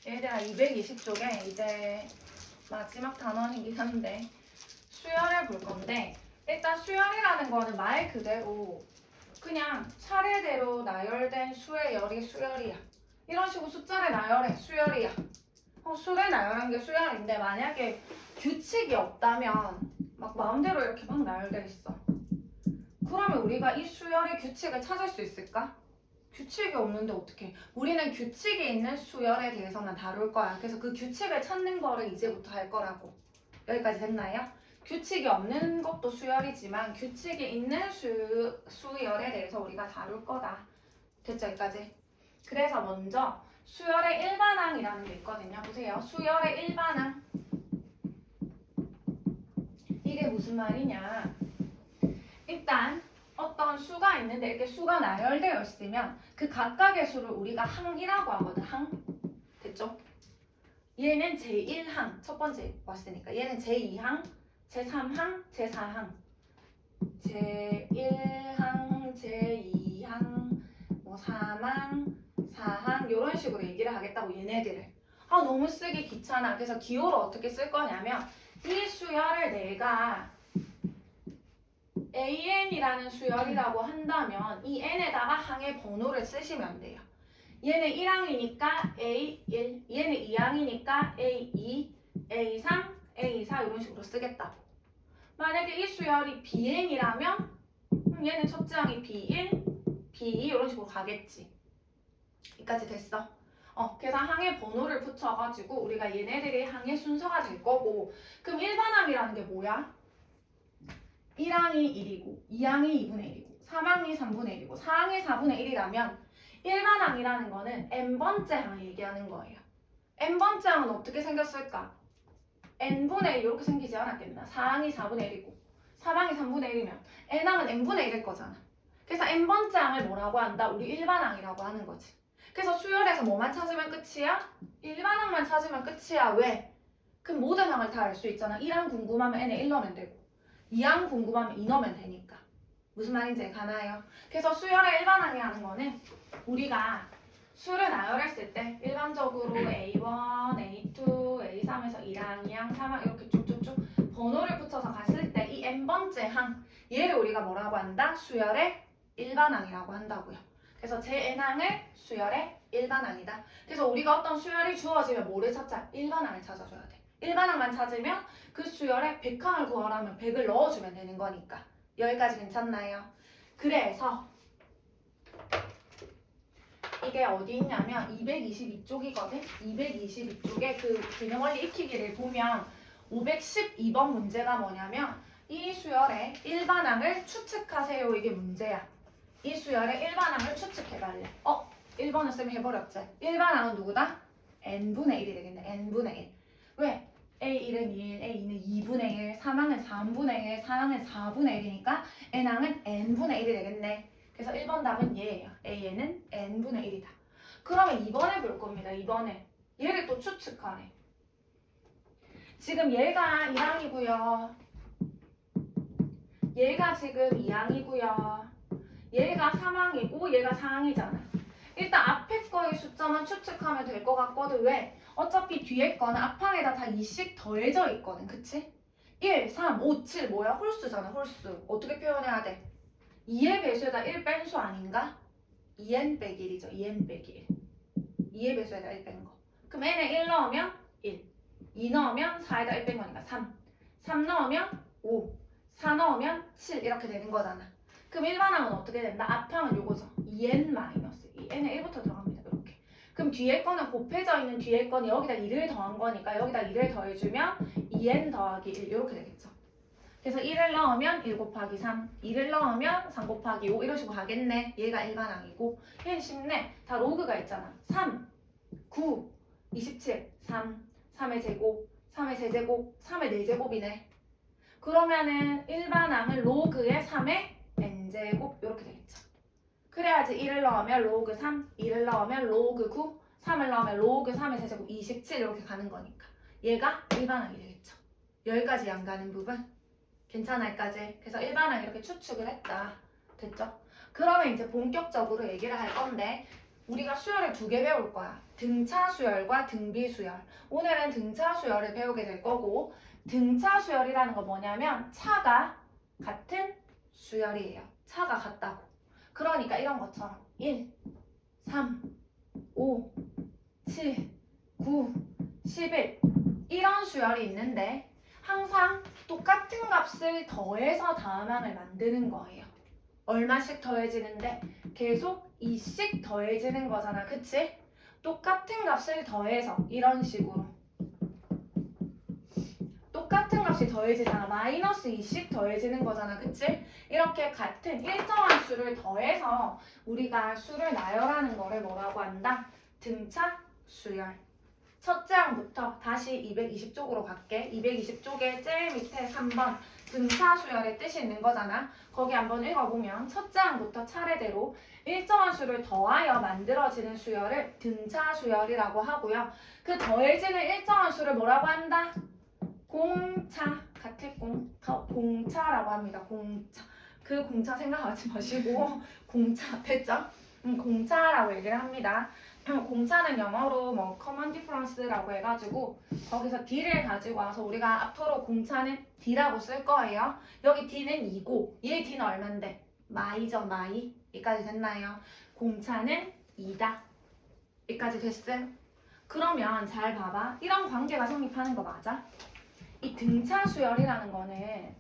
얘들아 220쪽에 이제 마지막 단원이긴 한데 수열을 볼 건데 일단 수열이라는 거는 말 그대로 그냥 차례대로 나열된 수의 열이 수열이야. 이런 식으로 숫자를 나열해 수열이야. 수를 나열한 게 수열인데 만약에 규칙이 없다면 막 마음대로 이렇게 막 나열돼 있어. 그러면 우리가 이 수열의 규칙을 찾을 수 있을까? 규칙이 없는데 어떻게? 우리는 규칙이 있는 수열에 대해서만 다룰 거야. 그래서 그 규칙을 찾는 거를 이제부터 할 거라고. 여기까지 됐나요? 규칙이 없는 것도 수열이지만 규칙이 있는 수열에 대해서 우리가 다룰 거다. 됐죠? 여기까지? 그래서 먼저 수열의 일반항이라는 게 있거든요. 보세요. 수열의 일반항. 이게 무슨 말이냐? 일단 어떤 수가 있는데 이렇게 수가 나열되어 있으면 그 각각의 수를 우리가 항이라고 하거든. 항. 됐죠? 얘는 제1항. 첫 번째 왔으니까. 얘는 제2항, 제3항, 제4항. 제1항, 제2항, 뭐 3항, 4항 이런 식으로 얘기를 하겠다고 얘네들을. 너무 쓰기 귀찮아. 그래서 기호를 어떻게 쓸 거냐면 이 수열을 내가 AN이라는 수열이라고 한다면 이 N에다가 항의 번호를 쓰시면 돼요. 얘는 1항이니까 A1, 얘는 2항이니까 A2, A3, A4 이런 식으로 쓰겠다고. 만약에 이 수열이 BN이라면 얘는 첫째 항이 B1, B2 이런 식으로 가겠지. 여기까지 됐어. 그래서 항의 번호를 붙여가지고 우리가 얘네들이 항의 순서가 될 거고 그럼 일반항이라는 게 뭐야? 1항이 1이고 2항이 2분의 1이고 3항이 3분의 1이고 4항이 4분의 1이라면 일반항이라는 거는 n번째 항을 얘기하는 거예요. n번째 항은 어떻게 생겼을까? n분의 1 이렇게 생기지 않았겠나? 4항이 4분의 1이고 3항이 3분의 1이면 n항은 n분의 1일 거잖아. 그래서 n번째 항을 뭐라고 한다? 우리 일반항이라고 하는 거지. 그래서 수열에서 뭐만 찾으면 끝이야? 일반항만 찾으면 끝이야. 왜? 그럼 모든 항을 다 알 수 있잖아. 1항 궁금하면 n에 1 넣으면 되고 2항 궁금하면 2 넣으면 되니까. 무슨 말인지 가나요? 그래서 수열의 일반항이라는 거는 우리가 수를 나열했을 때 일반적으로 A1, A2, A3에서 1항, 2항, 3항 이렇게 쭉쭉쭉 번호를 붙여서 갔을 때 이 n번째 항 얘를 우리가 뭐라고 한다? 수열의 일반항이라고 한다고요. 그래서 제 n항을 수열의 일반항이다. 그래서 우리가 어떤 수열이 주어지면 뭐를 찾자? 일반항을 찾아줘야 돼. 일반항만 찾으면 그 수열에 100항을 구하라면 100을 넣어주면 되는 거니까. 여기까지 괜찮나요? 그래서 이게 어디 있냐면 222쪽이거든? 222쪽에 그 기능원리 익히기를 보면 512번 문제가 뭐냐면 이 수열의 일반항을 추측하세요. 이게 문제야. 이 수열의 일반항을 추측해달래. 1번을 쌤 해버렸지? 일반항은 누구다? n분의 1이 되겠네. n분의 1. 왜? A1은 1, A2는 2분의 1, 3항은 3분의 1, 4항은 4분의 1이니까 n항은 n분의 1이 되겠네. 그래서 1번 답은 얘예요. A는 n분의 1이다. 그러면 2번에 볼 겁니다. 2번에. 얘를 또 추측하래. 지금 얘가 1항이고요. 얘가 지금 2항이고요. 얘가 3항이고 얘가 4항이잖아. 일단 앞에 거의 숫자만 추측하면 될 것 같거든. 왜? 어차피 뒤에 거는 앞항에다 다 2씩 더해져 있거든. 그치? 1, 3, 5, 7 뭐야? 홀수잖아. 홀수. 어떻게 표현해야 돼? 2의 배수에다 1 뺀 수 아닌가? 2n 빼기 1이죠. 2n 빼기 1. 2의 배수에다 1 뺀 거. 그럼 n에 1 넣으면 1. 2 넣으면 4에다 1 뺀 거니까 3. 3 넣으면 5. 4 넣으면 7 이렇게 되는 거잖아. 그럼 일반항은 어떻게 된다? 앞항은 요거죠. 2n 마이너스 2. n에 1부터 들어갑니다. 이렇게. 그럼 뒤에 거는 곱해져 있는 뒤에 거는 여기다 2를 더한 거니까 여기다 2를 더해주면 2n 더하기 1 이렇게 되겠죠. 그래서 1을 넣으면 1 곱하기 3, 2를 넣으면 3 곱하기 5 이런 식으로 가겠네. 얘가 일반항이고 얘는 쉽네. 다 로그가 있잖아. 3, 9, 27, 3, 3의 제곱, 3의 세제곱, 3의 4제곱이네. 그러면은 일반항은 로그의 3의 n제곱 이렇게 되겠죠. 그래야지 1을 넣으면 로그 3, 2를 넣으면 로그 9, 3을 넣으면 로그 3의 세제곱 27 이렇게 가는 거니까 얘가 일반항이 되겠죠. 여기까지 양 가는 부분 괜찮아 여기까지. 그래서 일반항 이렇게 추측을 했다. 됐죠? 그러면 이제 본격적으로 얘기를 할 건데 우리가 수열을 2개 배울 거야. 등차 수열과 등비 수열. 오늘은 등차 수열을 배우게 될 거고, 등차 수열이라는 건 뭐냐면 차가 같은 수열이에요. 차가 같다고. 그러니까 이런 것처럼 1, 3, 5, 7, 9, 11 이런 수열이 있는데 항상 똑같은 값을 더해서 다음항을 만드는 거예요. 얼마씩 더해지는데 계속 2씩 더해지는 거잖아. 그치? 똑같은 값을 더해서 이런 식으로 똑같은 값이 더해지잖아. 마이너스 2씩 더해지는 거잖아. 그치? 이렇게 같은 일정한 수를 더해서 우리가 수를 나열하는 거를 뭐라고 한다? 등차 수열. 첫째 항부터 다시 220쪽으로 갈게. 220쪽에 제일 밑에 3번 등차 수열의 뜻이 있는 거잖아. 거기 한번 읽어보면 첫째 항부터 차례대로 일정한 수를 더하여 만들어지는 수열을 등차 수열이라고 하고요. 그 더해지는 일정한 수를 뭐라고 한다? 공차, 같을 공차라고 합니다. 공차. 그 공차 생각하지 마시고 공차 됐죠? 공차라고 얘기를 합니다. 공차는 영어로 뭐 common difference라고 해가지고 거기서 D를 가지고 와서 우리가 앞으로 공차는 D라고 쓸 거예요. 여기 D는 2고 얘 D는 얼만데? 마이죠, 마이. 여기까지 됐나요? 공차는 2다. 여기까지 됐어요? 그러면 잘 봐봐. 이런 관계가 성립하는 거 맞아? 이 등차 수열이라는 거는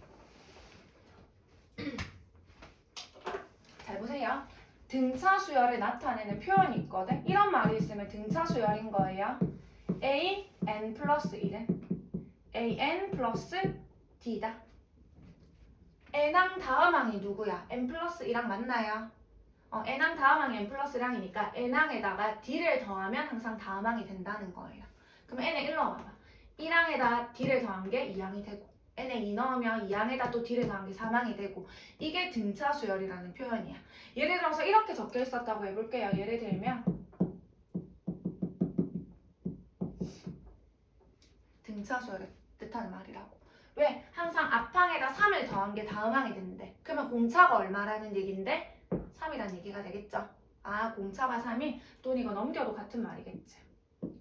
잘 보세요. 등차 수열을 나타내는 표현이 있거든. 이런 말이 있으면 등차 수열인 거예요. a n 플러스 1은 a n 플러스 d다. n항 다음항이 누구야? n 플러스 1항 맞나요? n항 다음항이 n 플러스 1항이니까 n항에다가 d를 더하면 항상 다음항이 된다는 거예요. 그럼 n에 1 넣어봐봐. 1항에다 d를 더한 게 2항이 되고 n에 2 넣으면 2항에다 또 d를 더한 게 3항이 되고 이게 등차 수열이라는 표현이야. 예를 들어서 이렇게 적혀 있었다고 해볼게요. 예를 들면 등차 수열을 뜻하는 말이라고. 왜? 항상 앞항에다 3을 더한 게 다음항이 되는데 그러면 공차가 얼마라는 얘기인데 3이라는 얘기가 되겠죠. 아, 공차가 3이 또 이거 넘겨도 같은 말이겠지.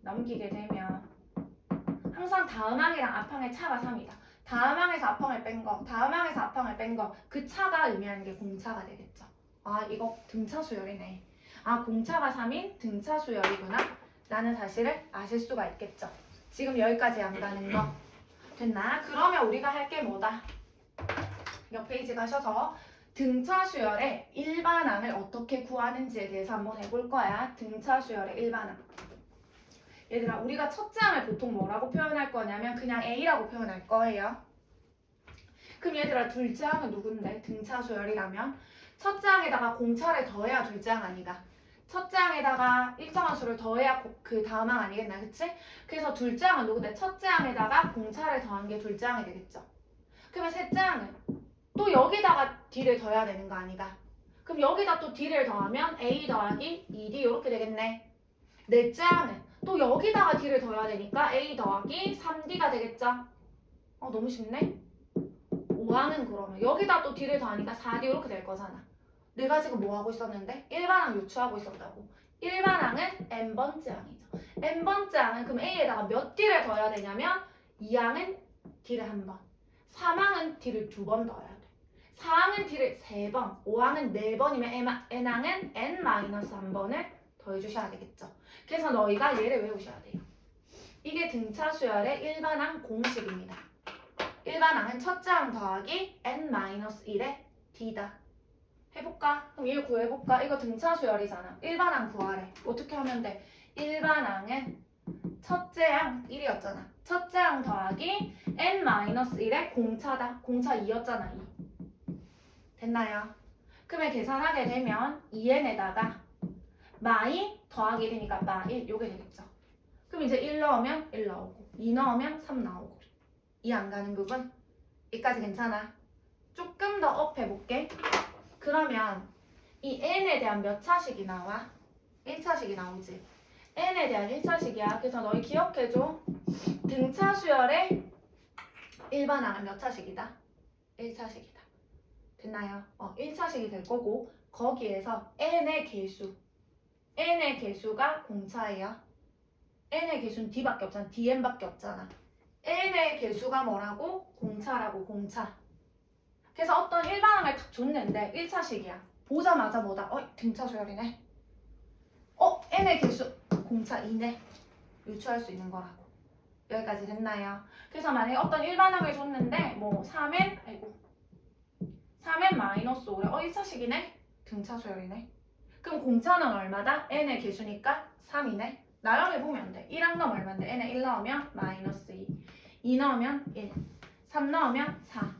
넘기게 되면 항상 다음항이랑 앞항의 차가 3이다. 다음항에서 앞항을 뺀 거, 다음항에서 앞항을 뺀 거, 그 차가 의미하는 게 공차가 되겠죠. 아, 이거 등차 수열이네. 아, 공차가 3인 등차 수열이구나 라는 사실을 아실 수가 있겠죠. 지금 여기까지 안 가는 거 됐나? 그러면 우리가 할 게 뭐다? 옆 페이지 가셔서 등차 수열의 일반항을 어떻게 구하는지에 대해서 한번 해볼 거야. 등차 수열의 일반항. 얘들아, 우리가 첫째 항을 보통 뭐라고 표현할 거냐면 그냥 A라고 표현할 거예요. 그럼 얘들아, 둘째 항은 누군데? 등차 수열이라면 첫째 항에다가 공차를 더해야 둘째 항 아니다. 첫째 항에다가 일정한 수를 더해야 그 다음 항 아니겠나, 그치? 그래서 둘째 항은 누군데? 첫째 항에다가 공차를 더한 게 둘째 항이 되겠죠. 그러면 셋째 항은 또 여기다가 D를 더해야 되는 거 아니다. 그럼 여기다 또 D를 더하면 A 더하기 2D 이렇게 되겠네. 넷째 항은 또 여기다가 D를 더해야 되니까 A 더하기 3D가 되겠죠? 너무 쉽네? 5항은 그러면 여기다 또 D를 더하니까 4D 이렇게 될 거잖아. 내가 지금 뭐 하고 있었는데? 일반항 유추하고 있었다고. 일반항은 n번째 항이죠. n번째 항은 그럼 A에다가 몇 D를 더해야 되냐면 2항은 D를 한 번, 3항은 D를 2번 더해야 돼. 4항은 D를 3번, 5항은 4번이면 n항은 n-1번을 더해주셔야 되겠죠. 그래서 너희가 얘를 외우셔야 돼요. 이게 등차 수열의 일반항 공식입니다. 일반항은 첫째 항 더하기 n-1의 d다. 해볼까? 그럼 이거 구해볼까? 이거 등차 수열이잖아. 일반항 구하래. 어떻게 하면 돼? 일반항은 첫째 항 1이었잖아. 첫째 항 더하기 n-1의 공차다. 공차 2였잖아. 2. 됐나요? 그러면 계산하게 되면 2n에다가 마이 더하기 1이니까 마1 요게 되겠죠. 그럼 이제 1 넣으면 1 나오고 2 넣으면 3 나오고 이 안 가는 부분? 여기까지 괜찮아? 조금 더 업 해볼게. 그러면 이 n에 대한 몇 차식이 나와? 1차식이 나오지. n에 대한 1차식이야. 그래서 너희 기억해줘. 등차 수열의 일반항은 몇 차식이다? 1차식이다. 됐나요? 1차식이 될 거고 거기에서 n의 개수 n의 개수가 공차예요. n의 개수는 d밖에 없잖아. dn밖에 없잖아. n의 개수가 뭐라고? 공차라고, 공차. 그래서 어떤 일반항을 딱 줬는데 1차식이야. 보자마자 뭐다? 등차 수열이네. n의 개수 공차 2네. 유추할 수 있는 거라고. 여기까지 됐나요? 그래서 만약에 어떤 일반항을 줬는데 뭐 3n 마이너스 5래. 1차식이네? 등차 수열이네. 그럼 공차는 얼마다? n의 개수니까 3이네. 나열해 보면 돼. 1항 넣으면 얼마인데? n에 1 넣으면 마이너스 2. 2 넣으면 1. 3 넣으면 4.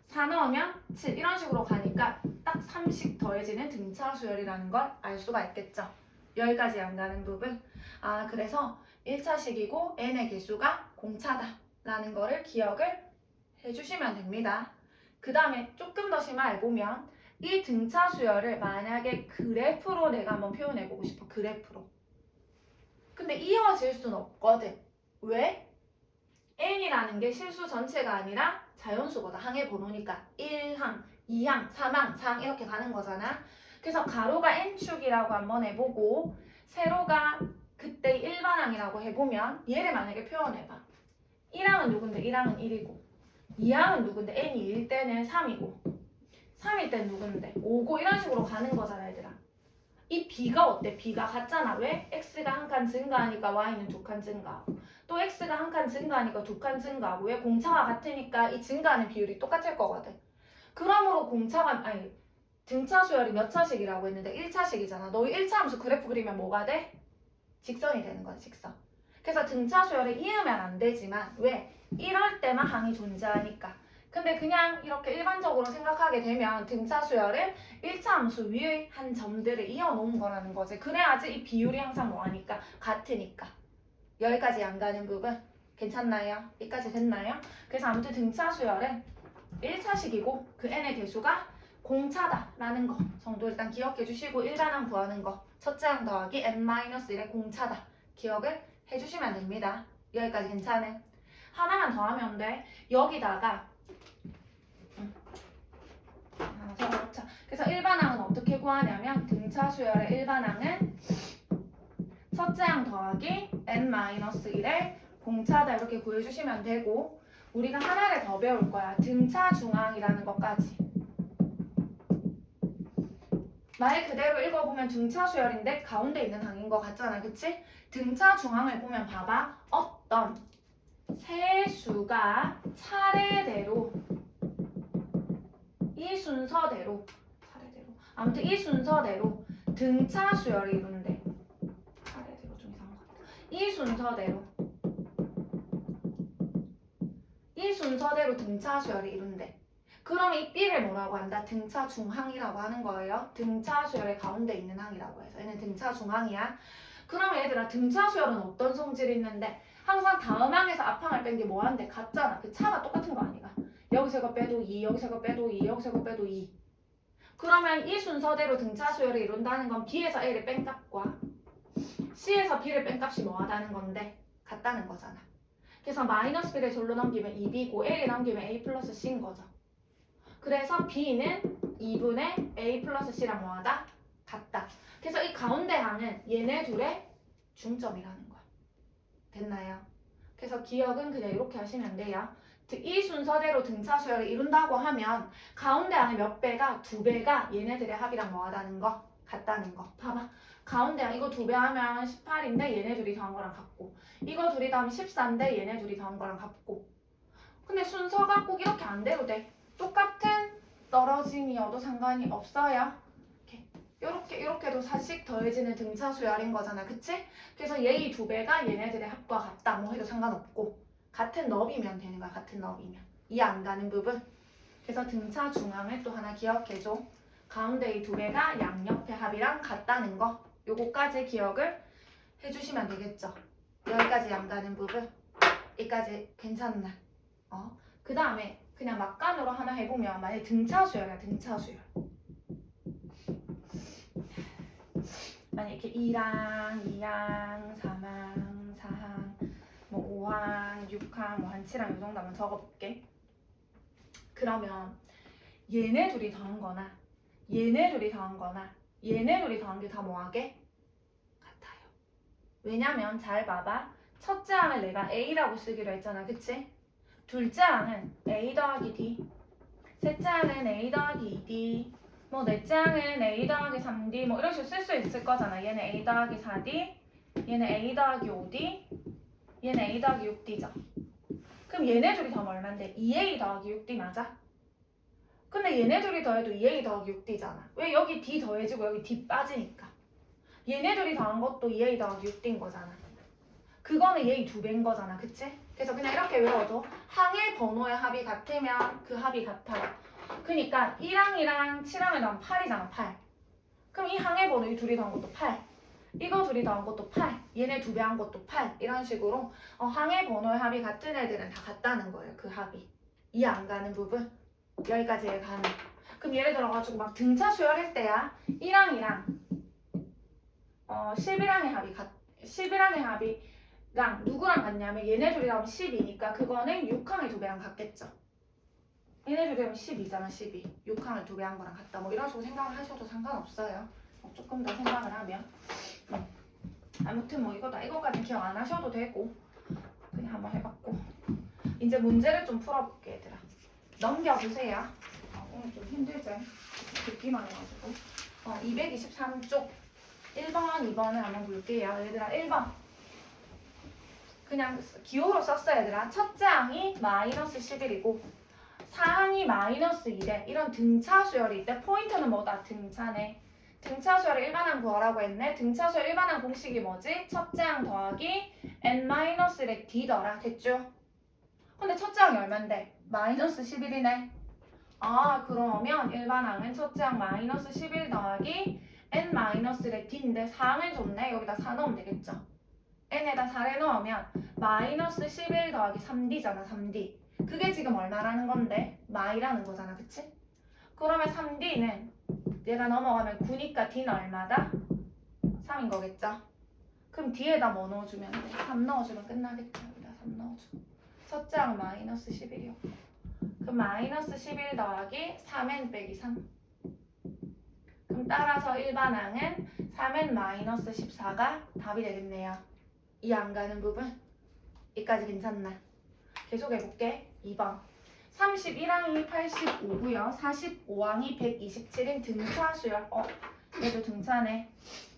4 넣으면 7. 이런 식으로 가니까 딱 3씩 더해지는 등차 수열이라는 걸 알 수가 있겠죠. 여기까지 안 가는 부분. 그래서 1차식이고 n의 개수가 공차다라는 거를 기억을 해주시면 됩니다. 그 다음에 조금 더 심화해보면 이 등차 수열을 만약에 그래프로 내가 한번 표현해보고 싶어. 그래프로. 근데 이어질 수는 없거든. 왜? n이라는 게 실수 전체가 아니라 자연수보다 항의 번호니까 1항, 2항, 3항, 4항 이렇게 가는 거잖아. 그래서 가로가 n축이라고 한번 해보고 세로가 그때 일반항이라고 해보면 얘를 만약에 표현해봐. 1항은 누군데? 1항은 1이고 2항은 누군데? n이 1일 때는 3이고 3일 때는 누군데? 5고 이런 식으로 가는 거잖아 얘들아. 이 b가 어때? b가 같잖아. 왜? x가 한 칸 증가하니까 y는 2칸 증가하고 또 x가 한 칸 증가하니까 2칸 증가하고 왜? 공차가 같으니까 이 증가하는 비율이 똑같을 거거든. 그러므로 등차 수열이 몇 차식이라고 했는데 1차식이잖아. 너희 1차 함수 그래프 그리면 뭐가 돼? 직선이 되는 거야, 직선. 그래서 등차 수열을 이으면 안 되지만 왜? 이럴 때만 항이 존재하니까. 근데 그냥 이렇게 일반적으로 생각하게 되면 등차 수열은 1차 함수 위의 한 점들을 이어놓은 거라는 거지. 그래야지 이 비율이 항상 뭐하니까? 같으니까. 여기까지 안 가는 부분 괜찮나요? 여기까지 됐나요? 그래서 아무튼 등차 수열은 1차식이고 그 n의 개수가 공차다라는 거 정도 일단 기억해 주시고 일반항 구하는 거 첫째 항 더하기 n-1의 공차다 기억을 해주시면 됩니다. 여기까지 괜찮은? 하나만 더 하면 돼. 여기다가 하나 더 넣자. 그래서 일반항은 어떻게 구하냐면 등차 수열의 일반항은 첫째 항 더하기 n-1의 공차다 이렇게 구해주시면 되고 우리가 하나를 더 배울 거야. 등차 중항이라는 것까지. 말 그대로 읽어보면 등차 수열인데 가운데 있는 항인 것 같잖아. 그치? 등차 중항을 보면 봐봐. 어떤 세수가 차례대로 이 순서대로 아무튼 이 순서대로 등차 수열이 이룬대. 차례대로 좀 이상한 것 같아. 이 순서대로 등차 수열이 이룬대. 그럼 이 B를 뭐라고 한다? 등차 중항이라고 하는 거예요. 등차 수열의 가운데 있는 항이라고 해서 얘는 등차 중항이야. 그럼 얘들아 등차 수열은 어떤 성질이 있는데 항상 다음 항에서 앞 항을 뺀 게 뭐한데? 같잖아. 그 차가 똑같은 거 아니가? 여기서 이거 빼도 2, 여기서 이거 빼도 2, 여기서 이거 빼도 2. 그러면 이 순서대로 등차 수열을 이룬다는 건 B에서 A를 뺀 값과 C에서 B를 뺀 값이 뭐하다는 건데? 같다는 거잖아. 그래서 마이너스 B를 절로 넘기면 2B고 A를 넘기면 A 플러스 C인 거죠. 그래서 B는 2분의 A 플러스 C랑 뭐하다? 같다. 그래서 이 가운데 항은 얘네 둘의 중점이라는 거야. 됐나요? 그래서 기억은 그냥 이렇게 하시면 돼요. 이 순서대로 등차 수열을 이룬다고 하면 가운데 항의 몇 배가? 2배가 얘네들의 합이랑 뭐하다는 거? 같다는 거. 봐봐. 가운데 항 이거 2배 하면 18인데 얘네 둘이 더한 거랑 같고 이거 둘이 더하면 14인데 얘네 둘이 더한 거랑 같고 근데 순서가 꼭 이렇게 안 돼도 돼. 똑같은 떨어짐이어도 상관이 없어요. 이렇게도 4씩 더해지는 등차 수열인 거잖아. 그치? 그래서 얘의 2배가 얘네들의 합과 같다. 뭐 해도 상관없고 같은 너비면 되는 거야. 같은 너비면. 이 안 가는 부분. 그래서 등차 중항을 또 하나 기억해줘. 가운데의 2배가 양옆의 합이랑 같다는 거. 요거까지 기억을 해주시면 되겠죠. 여기까지 안 가는 부분. 여기까지 괜찮나? 그 다음에 그냥 막간으로 하나 해보면 만약에 등차 수열이야. 등차 수열. 만약에 이렇게 1항, 2항, 3항, 4항, 뭐 5항, 6항, 뭐 한 7항 이 정도 한번 적어볼게. 그러면 얘네 둘이 더한 거나 얘네 둘이 더한 거나 얘네 둘이 더한 게 다 뭐하게? 왜냐면 잘 봐봐. 첫째 항을 내가 A라고 쓰기로 했잖아. 그치? 둘째 항은 A 더하기 D, 셋째 항은 A 더하기 2D, 뭐 넷째 항은 A 더하기 3D 뭐 이런 식으로 쓸 수 있을 거잖아. 얘는 A 더하기 4D, 얘는 A 더하기 5D, 얘는 A 더하기 6D죠. 그럼 얘네 둘이 더하면 얼만데? 2A 더하기 6D 맞아? 근데 얘네 둘이 더해도 2A 더하기 6D잖아. 왜 여기 D 더해지고 여기 D 빠지니까. 얘네 둘이 더한 것도 2A 더하기 6D인 거잖아. 그거는 얘의 2배인 거잖아. 그치? 그래서 그냥 이렇게 외워줘. 항의 번호의 합이 같으면 그 합이 같아. 그니까 1항이랑 7항을 더하면 8이잖아. 8. 그럼 이 항의 번호 이 둘이 더한 것도 8. 이거 둘이 더한 것도 8. 얘네 2배 한 것도 8. 이런 식으로 항의 번호의 합이 같은 애들은 다 같다는 거예요. 그 합이. 이해 안 가는 부분? 여기까지 가는. 그럼 예를 들어가지고 막 등차 수열할 때야 1항이랑 11항의 합이 11항의 합이랑 누구랑 같냐면 얘네 둘이 하면 12니까 그거는 6항의 2배랑 같겠죠. 얘네 둘이 하면 12잖아. 12. 6항을 2배 한 거랑 같다. 뭐 이런 식으로 생각을 하셔도 상관없어요. 조금 더 생각을 하면. 아무튼 뭐 이거까지 기억 안 하셔도 되고 그냥 한번 해봤고 이제 문제를 좀 풀어볼게 얘들아. 넘겨주세요. 오늘 좀 힘들지? 듣기만 해가지고 223쪽 1번, 2번을 한번 볼게요. 얘들아 1번 그냥 기호로 썼어 얘들아. 첫째 항이 마이너스 11이고 4항이 마이너스 2래. 이런 등차 수열일 때 포인트는 뭐다? 등차네. 등차 수열을 일반항 구하라고 했네. 등차 수열 일반항 공식이 뭐지? 첫째 항 더하기 n-렉 d더라. 됐죠? 근데 첫째 항이 얼만데? 마이너스 11이네. 아 그러면 일반항은 첫째 항 마이너스 11 더하기 n-렉 d인데 4항을 줬네. 여기다 4 넣으면 되겠죠? n에다 4를 넣으면 마이너스 11 더하기 3d잖아. 3d. 그게 지금 얼마라는 건데? 마이라는 거잖아. 그치? 그러면 3d는 얘가 넘어가면 9니까 d는 얼마다? 3인 거겠죠? 그럼 뒤에다 뭐 넣어주면 돼? 3 넣어주면 끝나겠죠? 여기다 3 넣어줘. 첫째 항 마이너스 11이요. 그럼 마이너스 11 더하기 3n 빼기 3. 그럼 따라서 일반항은 3n 마이너스 14가 답이 되겠네요. 이해 안 가는 부분? 여기까지 괜찮나? 계속 해볼게. 2번 31항이 85고요 45항이 127인 등차 수열. 얘도 등차네.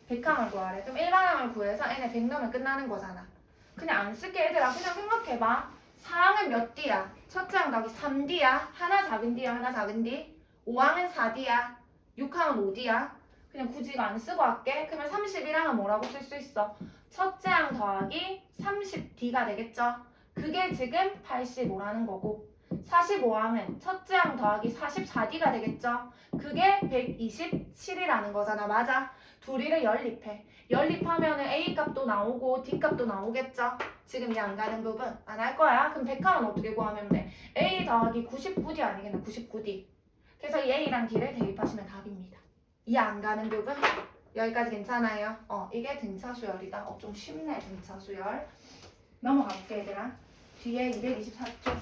100항을 구하래. 그럼 일반항을 구해서 n에 100 넣으면 끝나는 거잖아. 그냥 안 쓸게 얘들아. 그냥 생각해봐. 4항은 몇 D야? 첫째 항 더하기 3D야. 하나 작은 D야. 하나 작은 D. 5항은 4D야. 6항은 5D야. 그냥 굳이 이거 안 쓰고 할게. 그러면 31항은 뭐라고 쓸 수 있어? 첫째 항 더하기 30D가 되겠죠? 그게 지금 85라는 거고 45항은 첫째 항 더하기 44D가 되겠죠? 그게 127이라는 거잖아. 맞아? 둘이를 연립해. 연립하면은 A 값도 나오고 D 값도 나오겠죠? 지금 이해 안 가는 부분 안 할 거야? 그럼 100항은 어떻게 구하면 돼? A 더하기 99D 아니겠나? 99D. 그래서 이 A랑 D를 대입하시면 답입니다. 이해 안 가는 부분? 여기까지 괜찮아요? 이게 등차 수열이다. 좀 쉽네 등차 수열. 넘어갈게 얘들아. 뒤에 224쪽.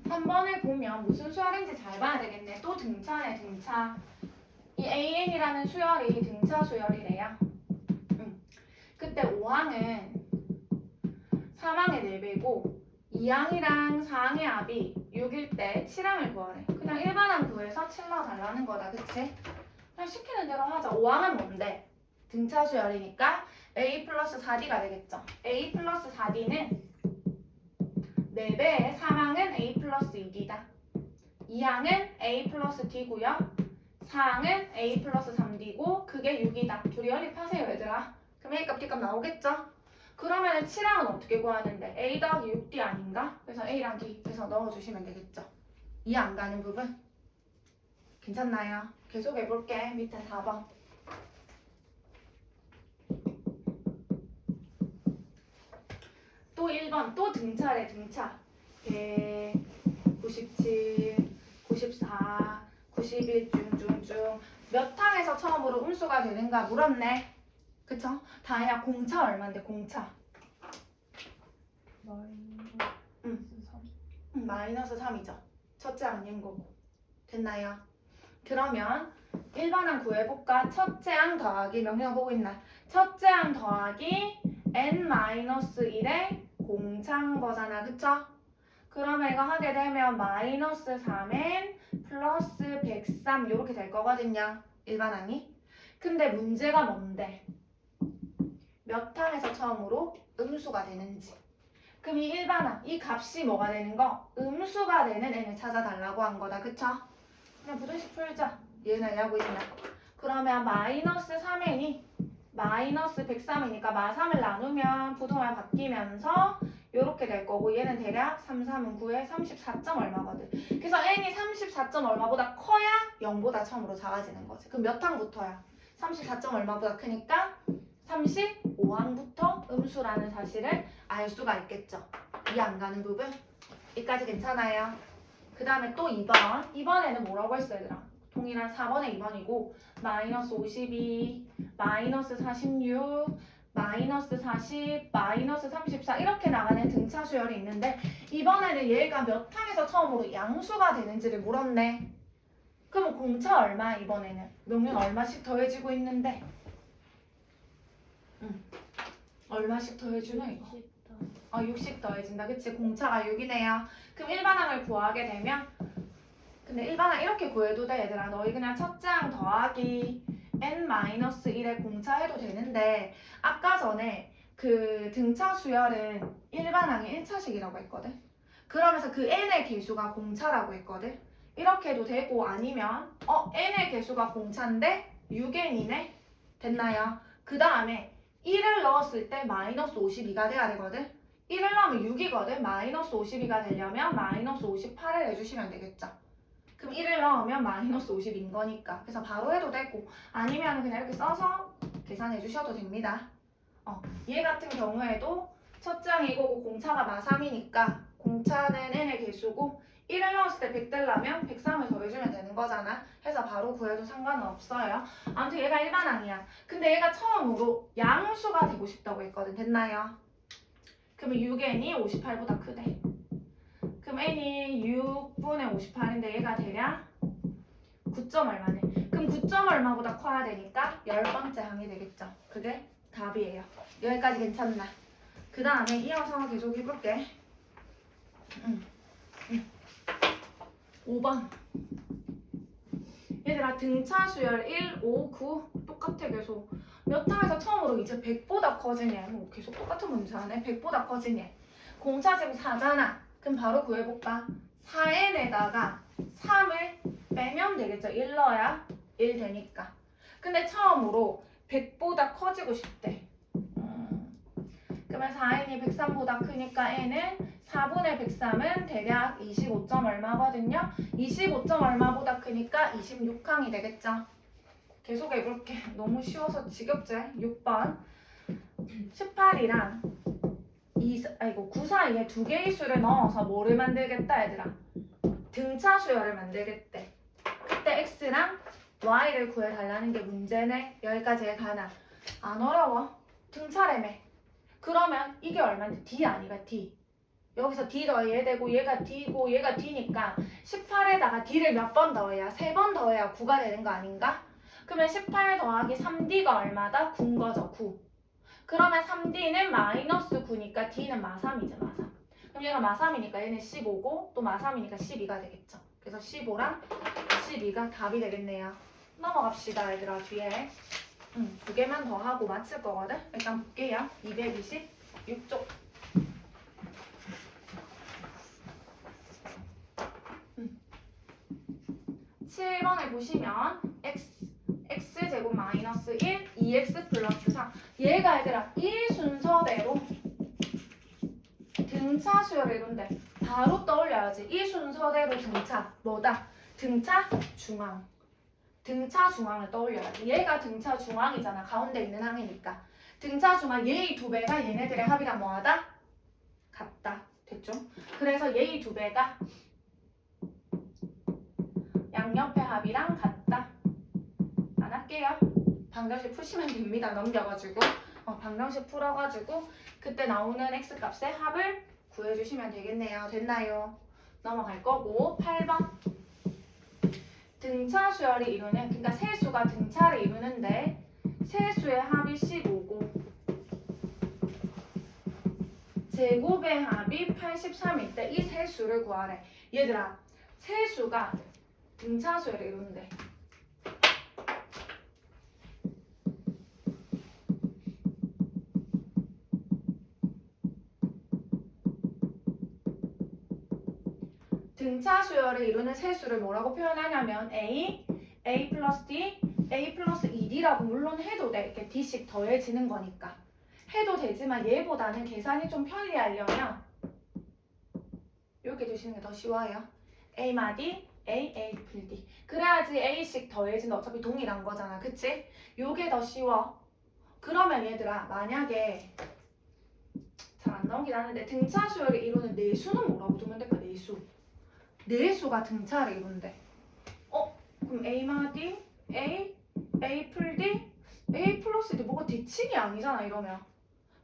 한 번을 보면 무슨 수열인지 잘 봐야 되겠네. 또 등차네 등차. 이 AN이라는 수열이 등차 수열이래요. 그때 5항은 3항의 4배고 2항이랑 4항의 합이 6일 때 7항을 구하래. 그냥 일반항 구해서 7 넣어달라는 거다. 그치? 그냥 시키는 대로 하자. 5항은 뭔데? 등차 수열이니까 A 플러스 4D가 되겠죠. A 플러스 4D는 4배의 3항은 A 플러스 2D다. 2항은 A 플러스 D고요. 4항은 A 플러스 3D고 그게 6이다. 둘이 연립하세요 얘들아. 그럼 A 값, D 값 나오겠죠? 그러면 7항은 어떻게 구하는데? A 더하기 6D 아닌가? 그래서 A랑 D 해서 넣어주시면 되겠죠? 이해 안 가는 부분? 괜찮나요? 계속 해볼게. 밑에 4번. 또 1번. 또 등차래 등차. 100, 97, 94, 91 쭝쭝쭝. 몇 항에서 처음으로 음수가 되는가 물었네. 그쵸? 다혜야 공차 얼만데 공차? 마이너스 3이죠. 첫째 항인 거고. 됐나요? 그러면 일반항 구해볼까? 첫째 항 더하기 명령 보고 있나? 첫째 항 더하기 n-1의 공차한 거잖아. 그쵸? 그러면 이거 하게 되면 마이너스 3n 플러스 103 이렇게 될 거거든요. 일반항이. 근데 문제가 뭔데? 몇 항에서 처음으로 음수가 되는지. 그럼 이 일반항, 이 값이 뭐가 되는 거? 음수가 되는 n을 찾아달라고 한 거다. 그쵸? 그냥 부등식 풀자. 얘는 하고 있냐? 그러면 마이너스 3n이 마이너스 103이니까 마3을 나누면 부등호가 바뀌면서 이렇게 될 거고 얘는 대략 3, 3은 9에 34점 얼마거든. 그래서 n이 34점 얼마보다 커야 0보다 처음으로 작아지는 거지. 그럼 몇 항부터야? 34점 얼마보다 크니까 35항부터 음수라는 사실을 알 수가 있겠죠. 이해 안 가는 부분? 여기까지 괜찮아요? 그 다음에 또 2번. 이번에는 뭐라고 했어 얘들아? 동일한 4번에 2번이고 마이너스 52, 마이너스 46, 마이너스 40, 마이너스 34 이렇게 나가는 등차 수열이 있는데 이번에는 얘가 몇 항에서 처음으로 양수가 되는지를 물었네. 그럼 공차 얼마 이번에는? 명령 얼마씩 더해지고 있는데 얼마씩 더해주나 이거? 60 더해진다. 그치? 공차가 6이네요. 그럼 일반항을 구하게 되면 근데 일반항 이렇게 구해도 돼 얘들아. 너희 그냥 첫째 항 더하기 n-1의 공차 해도 되는데 아까 전에 그 등차 수열은 일반항이 1차식이라고 했거든. 그러면서 그 n의 개수가 공차라고 했거든. 이렇게 해도 되고 아니면 n의 개수가 공차인데 6n이네. 됐나요? 그 다음에 1을 넣었을 때 마이너스 52가 돼야 되거든. 1을 넣으면 6이거든. 마이너스 52가 되려면 마이너스 58을 해주시면 되겠죠. 그럼 1을 넣으면 마이너스 50인 거니까. 그래서 바로 해도 되고 아니면 그냥 이렇게 써서 계산해 주셔도 됩니다. 얘 같은 경우에도 첫째 항이 이거고 공차가 마3이니까 공차는 n의 개수고 1을 넣었을 때 100 되려면 103을 더해주면 되는 거잖아. 해서 바로 구해도 상관은 없어요. 아무튼 얘가 일반항이야. 근데 얘가 처음으로 양수가 되고 싶다고 했거든. 됐나요? 그러면 6n이 58보다 크대. 그럼 n이 6분의 58인데 얘가 대략 9점 얼마네. 그럼 9점 얼마보다 커야 되니까 10번째 항이 되겠죠. 그게 답이에요. 여기까지 괜찮나? 그 다음에 이어서 계속 해볼게. 5번. 얘들아 등차 수열 1, 5, 9 똑같아 계속. 몇 항에서 처음으로 이제 100보다 커진 얘. 뭐 계속 똑같은 문제 하네. 100보다 커진 얘. 공차 지금 4잖아. 그럼 바로 구해볼까? 4n에다가 3을 빼면 되겠죠. 1 넣어야 1 되니까. 근데 처음으로 100보다 커지고 싶대. 그러면 4n이 103보다 크니까 n은 4분의 103은 대략 25점 얼마거든요. 25점 얼마보다 크니까 26항이 되겠죠. 계속 해볼게. 너무 쉬워서 지겹지? 6번 18이랑 9 사이에 두 개의 수를 넣어서 뭐를 만들겠다 얘들아? 등차 수열을 만들겠대. 그때 x랑 y를 구해달라는 게 문제네. 여기까지 가나? 안 어려워. 등차라며. 그러면 이게 얼마인데? d 아니가 d. 여기서 d 더해야 되고 얘가 d고 얘가 d니까 18에다가 d를 몇 번 더해야? 3번 더해야 9가 되는 거 아닌가? 그러면 18 더하기 3d가 얼마다? 9인 거죠. 9. 그러면 3d는 마이너스 9니까 d는 마3이죠. 마3. 그럼 얘가 마3이니까 얘는 15고 또 마3이니까 12가 되겠죠. 그래서 15랑 12가 답이 되겠네요. 넘어갑시다 얘들아. 뒤에 두 개만 더 하고 마칠 거거든. 일단 볼게요. 226쪽. 7번에 보시면 x제곱 마이너스 1, 2x 플러스 4. 얘가 얘들아 이 순서대로 등차 수열을 이룬대. 바로 떠올려야지. 이 순서대로 등차 뭐다? 등차 중앙. 등차 중앙을 떠올려야지. 얘가 등차 중앙이잖아. 가운데 있는 항이니까. 등차 중앙 얘의 두 배가 얘네들의 합이랑 뭐하다? 같다. 됐죠? 그래서 얘의 두 배가 양옆의 합이랑 같다. 안 할게요. 방정식 푸시면 됩니다. 넘겨가지고 방정식 풀어가지고 그때 나오는 x값의 합을 구해주시면 되겠네요. 됐나요? 넘어갈 거고 8번 등차 수열이 이루는 그러니까 세수가 등차를 이루는데 세수의 합이 15고 제곱의 합이 83일 때 이 세수를 구하래. 얘들아 세수가 등차 수열을 이루는데 등차 수열을 이루는 세수를 뭐라고 표현하냐면 A 플러스 D, A 플러스 2D라고 물론 해도 돼. 이렇게 D씩 더해지는 거니까. 해도 되지만 얘보다는 계산이 좀 편리하려면 이렇게 두시는 게 더 쉬워요. A 마디, A 풀 D. 그래야지 A씩 더해지는 어차피 동일한 거잖아. 그치? 요게 더 쉬워. 그러면 얘들아 만약에 잘 안 나오긴 하는데 등차 수열을 이루는 내수는 뭐라고 두면 될까? 내수. 내수가 등차를 이룬대. 그럼 A 마디, A 풀 D, A 플러스 D 뭐가 대칭이 아니잖아 이러면.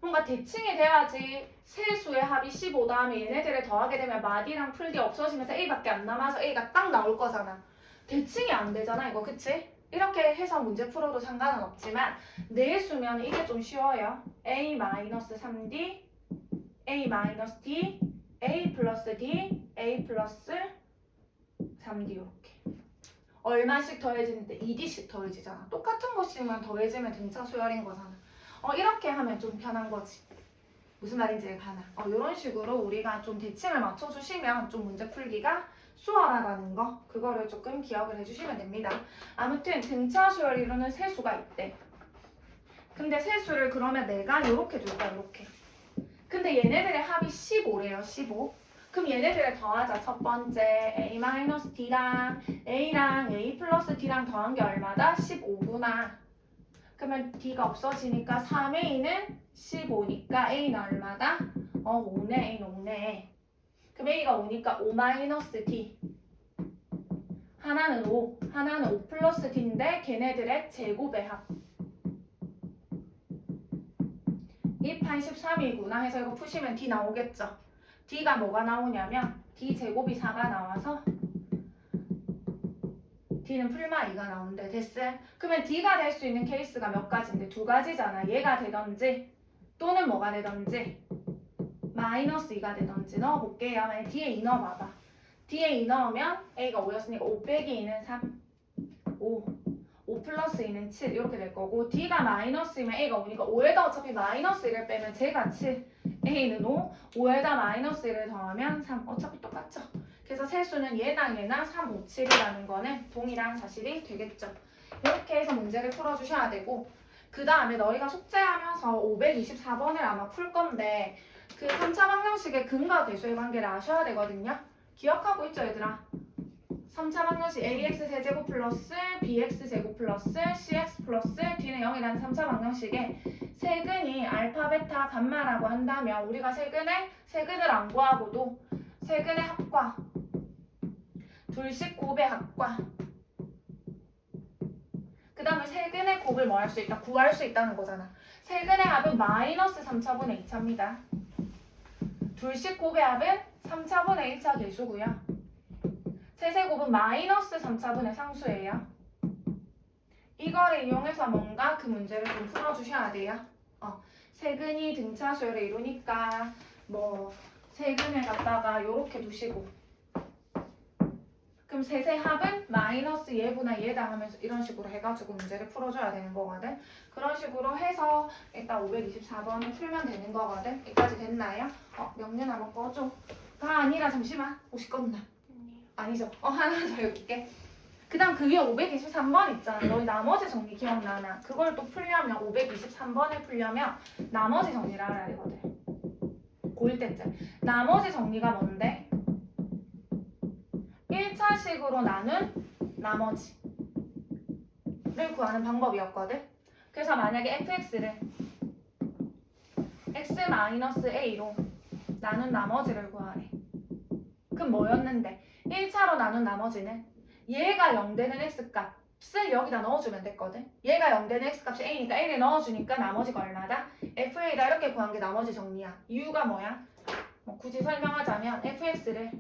뭔가 대칭이 돼야지 세수의 합이 15 다음에 얘네들을 더하게 되면 마디랑 풀 D 없어지면서 A밖에 안 남아서 A가 딱 나올 거잖아. 대칭이 안 되잖아 이거 그치? 이렇게 해서 문제 풀어도 상관은 없지만 내수면 이게 좀 쉬워요. A 마이너스 3D, A 마이너스 D, A 플러스 D, A 플러스 3D 이렇게. 얼마씩 더해지는데 2D씩 더해지잖아. 똑같은 것씩만 더해지면 등차 수열인 거잖아. 이렇게 하면 좀 편한 거지. 무슨 말인지 가나. 이런 식으로 우리가 좀 대칭을 맞춰주시면 좀 문제 풀기가 수월하다는 거. 그거를 조금 기억을 해주시면 됩니다. 아무튼 등차 수열 이루는 세수가 있대. 근데 세수를 그러면 내가 이렇게 줄 거야. 이렇게. 근데 얘네들의 합이 15래요. 15. 그럼 얘네들을 더하자. 첫 번째 A-D랑 A랑 A 플러스 D랑 더한 게 얼마다? 15구나. 그러면 D가 없어지니까 3A는 15니까 A는 얼마다? 5네. A는 5네. 그럼 A가 5니까 5 마이너스 D. 하나는 5, 하나는 5 플러스 D인데 걔네들의 제곱의 합. 이 83이구나 해서 이거 푸시면 D 나오겠죠. D가 뭐가 나오냐면 D 제곱이 4가 나와서 D는 풀마 2가 나온대. 됐어? 그러면 D가 될 수 있는 케이스가 몇 가지인데? 두 가지잖아. 얘가 되던지 또는 뭐가 되던지 마이너스 2가 되던지 넣어볼게요. 만약 D에 2 넣어봐봐. D에 2 넣으면 A가 5였으니까 5 빼기 2는 3 5 플러스 2는 7 이렇게 될 거고 D가 마이너스이면 A가 5니까 5에다 어차피 마이너스 1을 빼면 J가 7 A는 5 5에다 마이너스 1을 더하면 3 어차피 똑같죠. 그래서 세수는 얘랑 3, 5, 7이라는 거는 동일한 사실이 되겠죠. 이렇게 해서 문제를 풀어주셔야 되고 그 다음에 너희가 숙제하면서 524번을 아마 풀 건데 그 3차 방정식의 근과 계수의 관계를 아셔야 되거든요. 기억하고 있죠 얘들아? 3차 방정식 ax 세제곱 플러스 bx 제곱 플러스 cx 플러스 d는 0이라는 3차 방정식에 세근이 알파, 베타, 감마라고 한다면 우리가 세근을 안 구하고도 세근의 합과 둘씩 곱의 합과 그 다음에 세근의 곱을 뭐 할 수 있다? 구할 수 있다는 거잖아. 세근의 합은 마이너스 3차분의 2차입니다. 둘씩 곱의 합은 3차분의 1차 계수고요. 세제곱은 마이너스 3차분의 상수예요. 이거를 이용해서 뭔가 그 문제를 좀 풀어주셔야 돼요. 세근이 등차 수열을 이루니까 뭐 세근을 갖다가 이렇게 두시고 그럼 세세 합은 마이너스 얘분의 얘다 하면서 이런 식으로 해가지고 문제를 풀어줘야 되는 거거든. 그런 식으로 해서 일단 524번을 풀면 되는 거거든. 여기까지 됐나요? 명륜 한번 꺼줘. 가 아니라 잠시만. 옷이 껐나? 아니죠. 하나 더 해볼게. 그 다음 그 위에 523번 있잖아. 너희 나머지 정리 기억나나? 그걸 또 풀려면 523번을 풀려면 나머지 정리를 알아야 되거든. 고1 때쯤. 나머지 정리가 뭔데? 1차식으로 나눈 나머지를 구하는 방법이었거든. 그래서 만약에 fx를 x-a로 나눈 나머지를 구하래. 그럼 뭐였는데? 1차로 나눈 나머지는 얘가 0 되는 x값을 여기다 넣어주면 됐거든. 얘가 0 되는 x값이 a니까 a를 넣어주니까 나머지가 얼마다? fa다 이렇게 구한 게 나머지 정리야. 이유가 뭐야? 굳이 설명하자면 fx를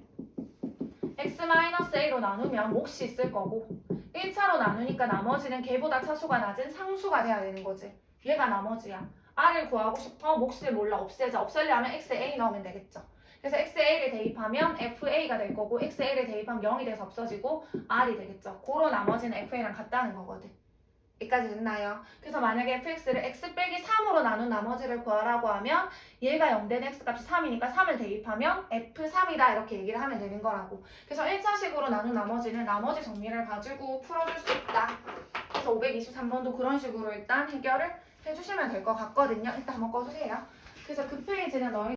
x-a로 나누면 몫이 있을 거고 1차로 나누니까 나머지는 걔보다 차수가 낮은 상수가 돼야 되는 거지. 얘가 나머지야. r을 구하고 싶어. 몫을 몰라. 없애자. 없애려면 xa 넣으면 되겠죠. 그래서 xa를 대입하면 fa가 될 거고 xa를 대입하면 0이 돼서 없어지고 r이 되겠죠. 고로 나머지는 fa랑 같다는 거거든. 여기까지 됐나요? 그래서 만약에 fx를 x 빼기 3으로 나눈 나머지를 구하라고 하면 얘가 0된 x값이 3이니까 3을 대입하면 f3이다 이렇게 얘기를 하면 되는 거라고. 그래서 1차식으로 나눈 나머지는 나머지 정리를 가지고 풀어줄 수 있다. 그래서 523번도 그런 식으로 일단 해결을 해주시면 될 것 같거든요. 일단 한번 꺼주세요. 그래서 그 페이지는 너희